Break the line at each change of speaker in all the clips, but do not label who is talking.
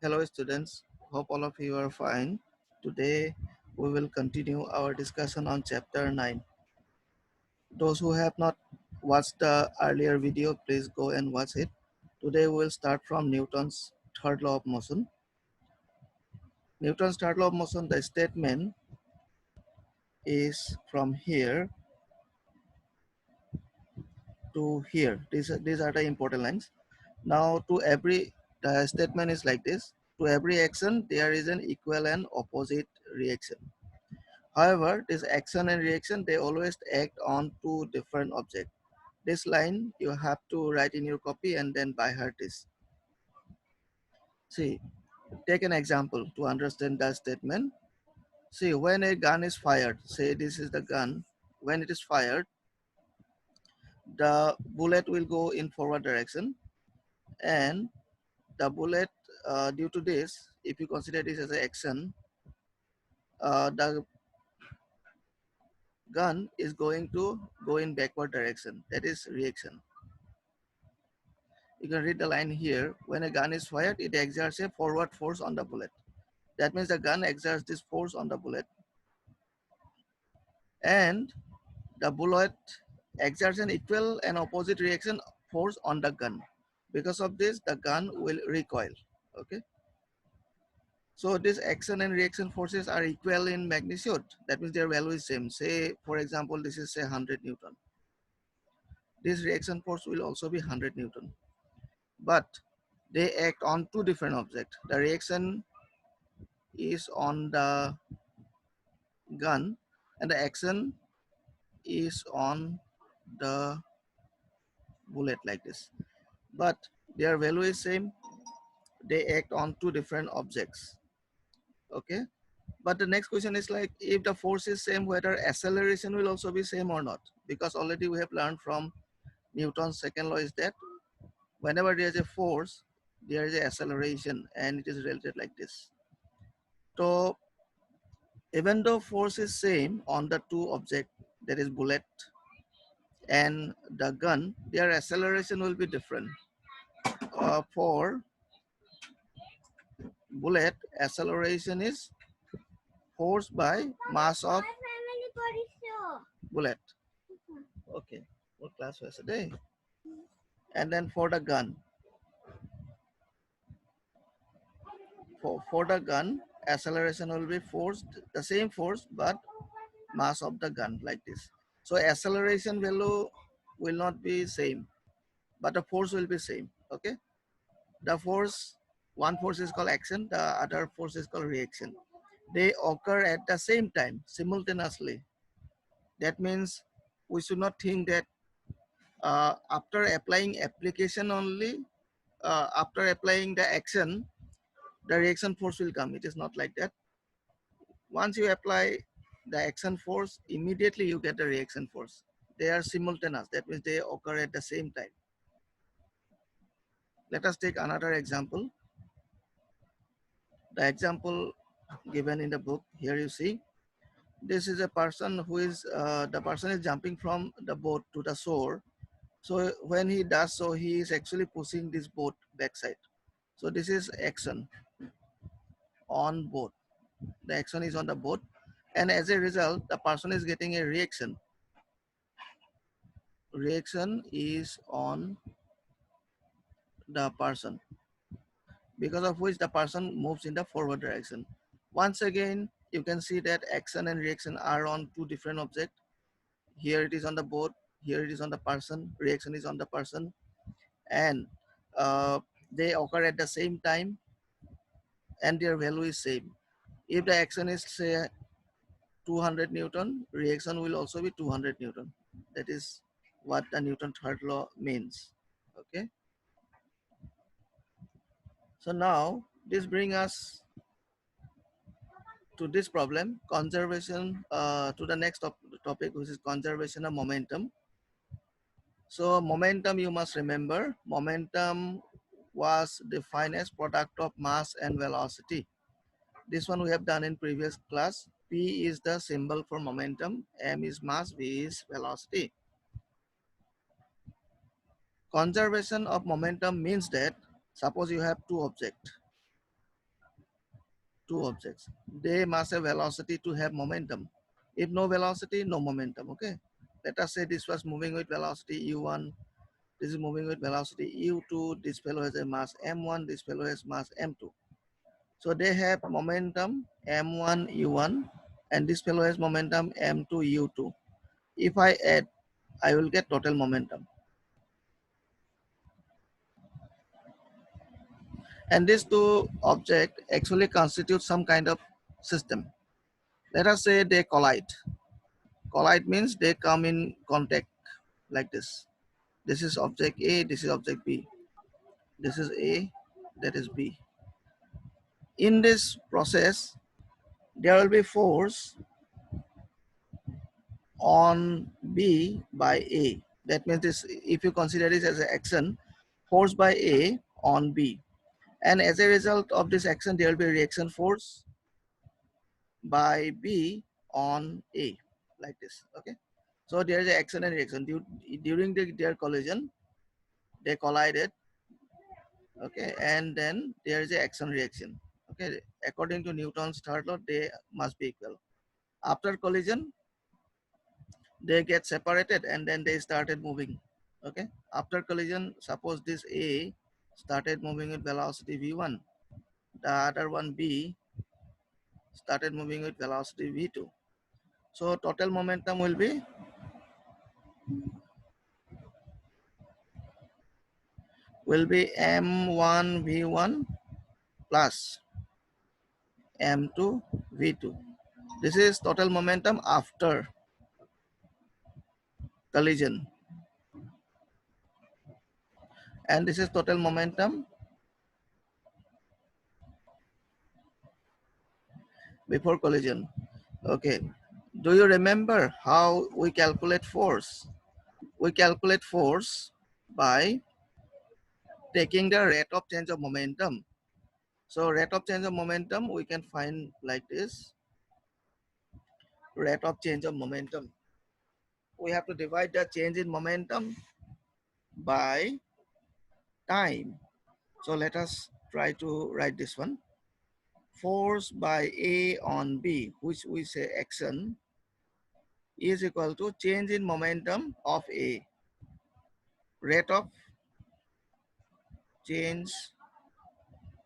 Hello students, hope all of you are fine. Today we will continue our discussion on chapter 9. Those who have not watched the earlier video, please go and watch it. Today we will start from Newton's third law of motion. Newton's third law of motion, the statement is from here to here. These are the important lines. Now the statement is like this. To every action, there is an equal and opposite reaction. However, this action and reaction, they always act on two different objects. This line you have to write in your copy and then by heart this. See, take an example to understand the statement. See, when a gun is fired, say this is the gun, when it is fired, the bullet will go in forward direction, and the bullet, due to this, if you consider this as an action, the gun is going to go in backward direction. That is reaction. You can read the line here. When a gun is fired, it exerts a forward force on the bullet. That means the gun exerts this force on the bullet, and the bullet exerts an equal and opposite reaction force on the gun. Because of this, the gun will recoil. Okay. So this action and reaction forces are equal in magnitude. That means their value is same. Say, for example, this is say 100 Newton. This reaction force will also be 100 Newton. But they act on two different objects. The reaction is on the gun and the action is on the bullet like this, but their value is same. They act on two different objects. Okay, but the next question is like, if the force is same, whether acceleration will also be same or not, because already we have learned from Newton's second law is that whenever there is a force, there is a acceleration, and it is related like this. So even though force is same on the two object, that is bullet and the gun, their acceleration will be different. For bullet, acceleration is force by mass of bullet. Okay, what class was today? And then for the gun, for the gun, acceleration will be force, the same force, but mass of the gun like this. So acceleration value will not be same, but the force will be same. Okay, the force, one force is called action, the other force is called reaction. They occur at the same time simultaneously. That means we should not think that after applying application only, after applying the action, the reaction force will come. It is not like that. Once you apply the action force, immediately you get the reaction force. They are simultaneous. That means they occur at the same time. Let us take another example. The example given in the book, here you see, this is a person who is, the person is jumping from the boat to the shore. So when he does so, he is actually pushing this boat backside. So this is action on boat. The action is on the boat, and as a result, the person is getting a reaction. Reaction is on the person, because of which the person moves in the forward direction. Once again, you can see that action and reaction are on two different objects. Here it is on the boat, here it is on the person, reaction is on the person, and uh, they occur at the same time, and their value is same. If the action is say 200 Newton, reaction will also be 200 Newton. That is what the Newton third law means. Okay. So now this brings us to this problem, conservation, to the next topic, which is conservation of momentum. So momentum, you must remember, momentum was defined as product of mass and velocity. This one we have done in previous class. P is the symbol for momentum, M is mass, V is velocity. Conservation of momentum means that suppose you have two objects. two objects. They must have velocity to have momentum. If no velocity, no momentum. Okay. Let us say this was moving with velocity u1. This is moving with velocity u2. This fellow has a mass m1. This fellow has mass m2. So they have momentum m1 u1, and this fellow has momentum m2 u2. If I add, I will get total momentum. And these two objects actually constitute some kind of system. Let us say they collide. Collide means they come in contact like this. This is object A, this is object B. This is A, that is B. In this process, there will be force on B by A. That means this, if you consider this as an action, force by A on B. And as a result of this action, there will be reaction force by B on A, like this. Okay. So there is an action and reaction. During their collision, they collided. Okay, and then there is an action reaction. Okay, according to Newton's third law, they must be equal. After collision, they get separated and then they started moving. Okay, after collision, suppose this A started moving with velocity v1, the other one B started moving with velocity v2. So total momentum will be m1 v1 plus m2 v2. This is total momentum after collision, and this is total momentum before collision. Okay, do you remember how we calculate force? We calculate force by taking the rate of change of momentum. So rate of change of momentum we can find like this. Rate of change of momentum, we have to divide the change in momentum by time. So let us try to write this one. Force by A on B, which we say action, is equal to change in momentum of A. Rate of change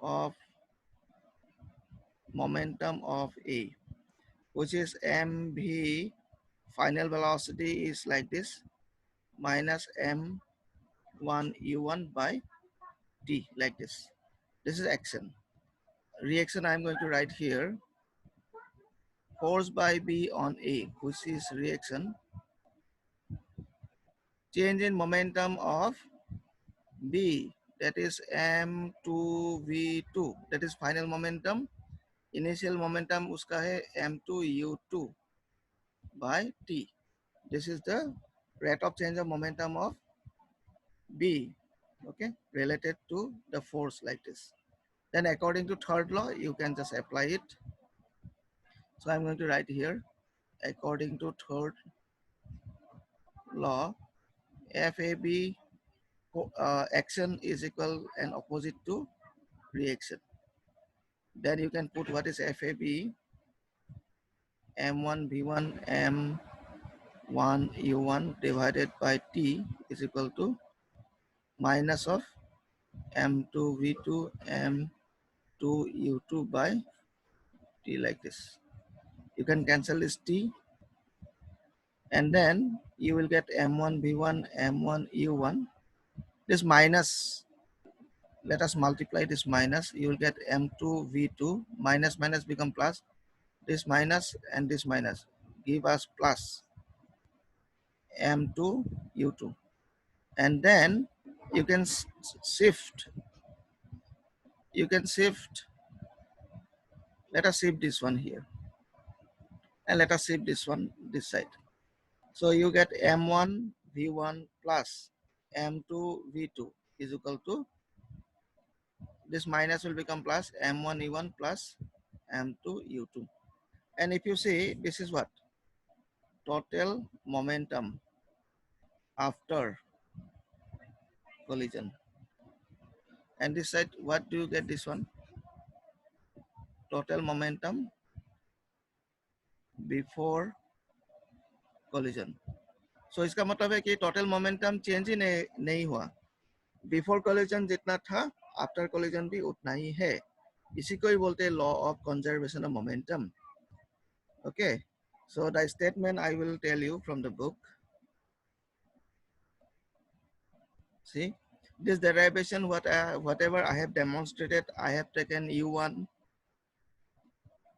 of momentum of A, which is mv, final velocity is like this, minus m1 u1 by t, like this. This is action. Reaction I'm going to write here. Force by B on A, which is reaction. Change in momentum of B, that is m2v2, that is final momentum. Initial momentum uska hai m2u2 by t. This is the rate of change of momentum of B, okay, related to the force, like this. Then according to third law, you can just apply it. So I'm going to write here, according to third law, FAB, action is equal and opposite to reaction. Then you can put what is FAB, m1 v1 m1 u1 divided by t is equal to minus of m2 v2 m2 u2 by t, like this. You can cancel this t, and then you will get m1 v1 m1 u1. This minus, let us multiply this minus, you will get m2 v2, minus minus become plus, this minus and this minus give us plus m2 u2. And then you can shift, let us shift this one here, and let us shift this one this side. So you get m1 v1 plus m2 v2 is equal to, this minus will become plus m1 e1 plus m2 u2. And if you see, this is what? Total momentum after collision. And this side, what do you get this one? total momentum before collision. So इसका मतलब है कि total momentum change ही नहीं हुआ. Before collision जितना था, after collision भी उतना ही है. इसी को ही बोलते हैं law of conservation of momentum. Okay. So the statement I will tell you from the book. See, this derivation, whatever I have demonstrated, I have taken U1.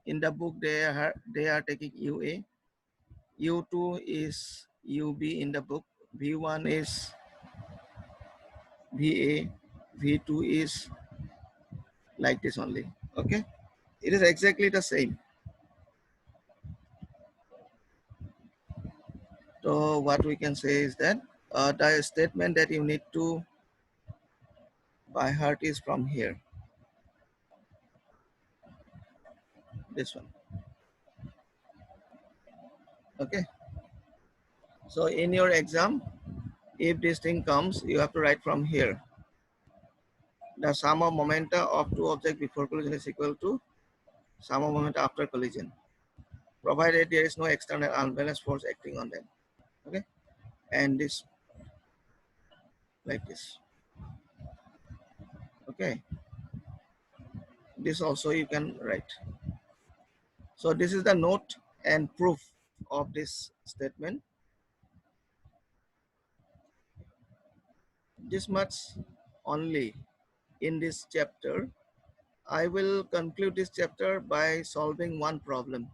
In the book, they are taking UA. U2 is UB in the book. V1 is VA. V2 is like this only. Okay. It is exactly the same. So what we can say is that the statement that you need to by heart is from here. This one. Okay. So in your exam, if this thing comes, you have to write from here. The sum of momenta of two objects before collision is equal to sum of momenta after collision, provided there is no external unbalanced force acting on them. Okay. And this like this. Okay. This also you can write. So this is the note and proof of this statement. This much only in this chapter. I will conclude this chapter by solving one problem.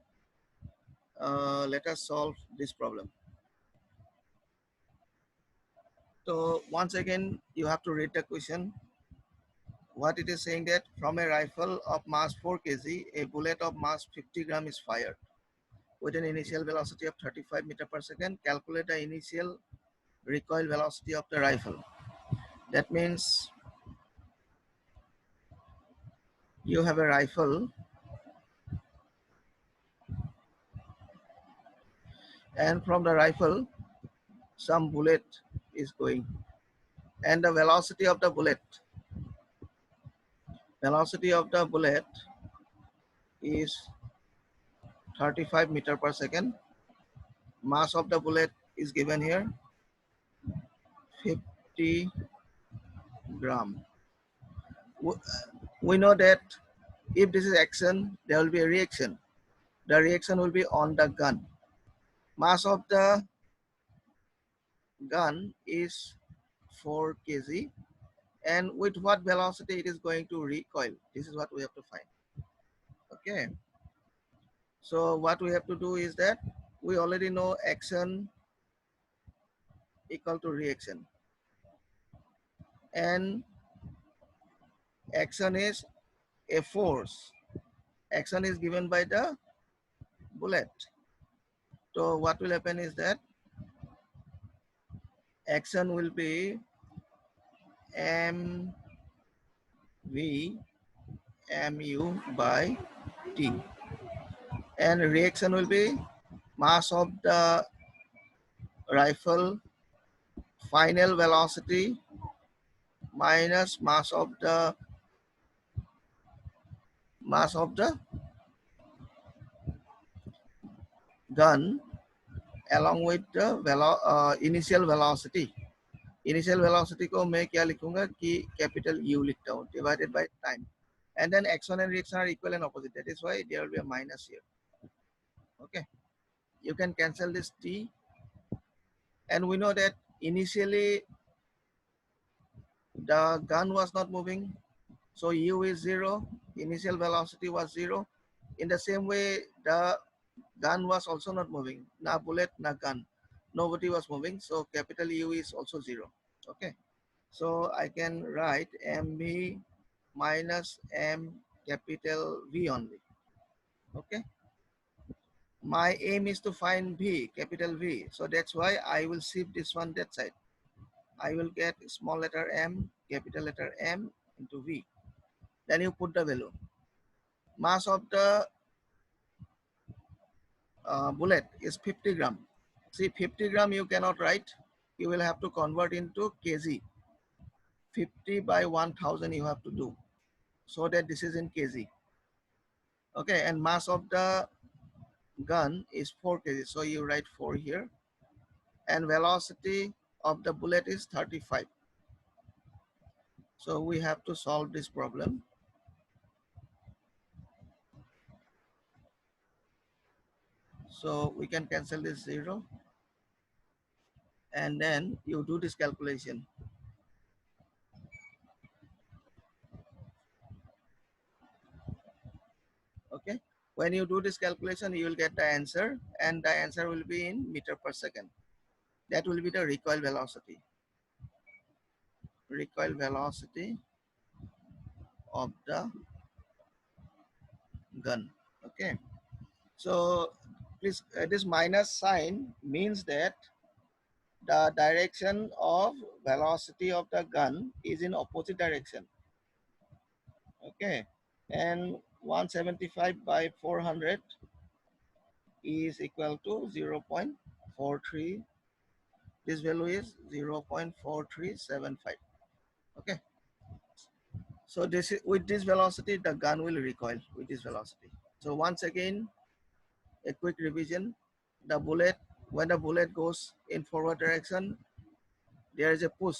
Let us solve this problem. So once again, you have to read the question. What it is saying that from a rifle of mass 4 kg, a bullet of mass 50 gram is fired with an initial velocity of 35 meter per second. Calculate the initial recoil velocity of the rifle. That means you have a rifle and from the rifle some bullet is going, and the velocity of the bullet is 35 meter per second. Mass of the bullet is given here 50 gram. We know that if this is action, there will be a reaction. The reaction will be on the gun. Mass of the gun is 4 kg, and with what velocity it is going to recoil. This is what we have to find. Okay. So what we have to do is that we already know action equal to reaction, and action is a force. Action is given by the bullet. So what will happen is that action will be mv mu by t, and reaction will be mass of the rifle final velocity minus mass of the gun along with the initial velocity. Initial velocity को मैं क्या लिखूंगा कि capital U लिखता हूँ divided by time, and then action and reaction are equal and opposite. That is why there will be a minus here. Okay, you can cancel this t, and we know that initially the gun was not moving, so U is 0. Initial velocity was 0. In the same way, the gun was also not moving. Na bullet, na gun. Nobody was moving, so capital U is also 0. Okay, so I can write mv minus m capital V only. Okay, my aim is to find V, capital V. So that's why I will shift this one that side. I will get small letter m, capital letter M into V. Then you put the value. Mass of the bullet is 50 gram. See, 50 gram you cannot write. You will have to convert into kg. 50 by 1000 you have to do, so that this is in kg. Okay, and mass of the gun is 4 kg. So you write 4 here. And velocity of the bullet is 35. So we have to solve this problem. So we can cancel this 0. And then you do this calculation. Okay. When you do this calculation, you will get the answer. And the answer will be in meter per second. That will be the recoil velocity. Recoil velocity of the gun. Okay. So please, this minus sign means that the direction of velocity of the gun is in opposite direction. Okay. And 175 by 400 is equal to 0.43. This value is 0.4375. Okay. So this is, with this velocity, the gun will recoil with this velocity. So once again, a quick revision. The bullet, when the bullet goes in forward direction, there is a push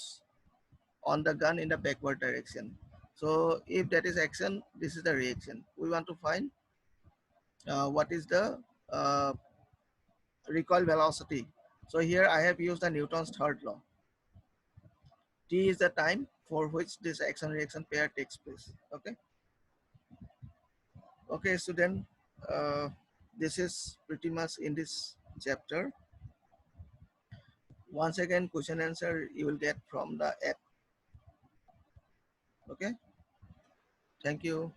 on the gun in the backward direction. So if that is action, this is the reaction. We want to find what is the uh, recoil velocity. So here I have used the Newton's third law. T is the time for which this action reaction pair takes place. Okay. Okay, student. This is pretty much in this chapter. Once again, question answer you will get from the app. Okay. Thank you.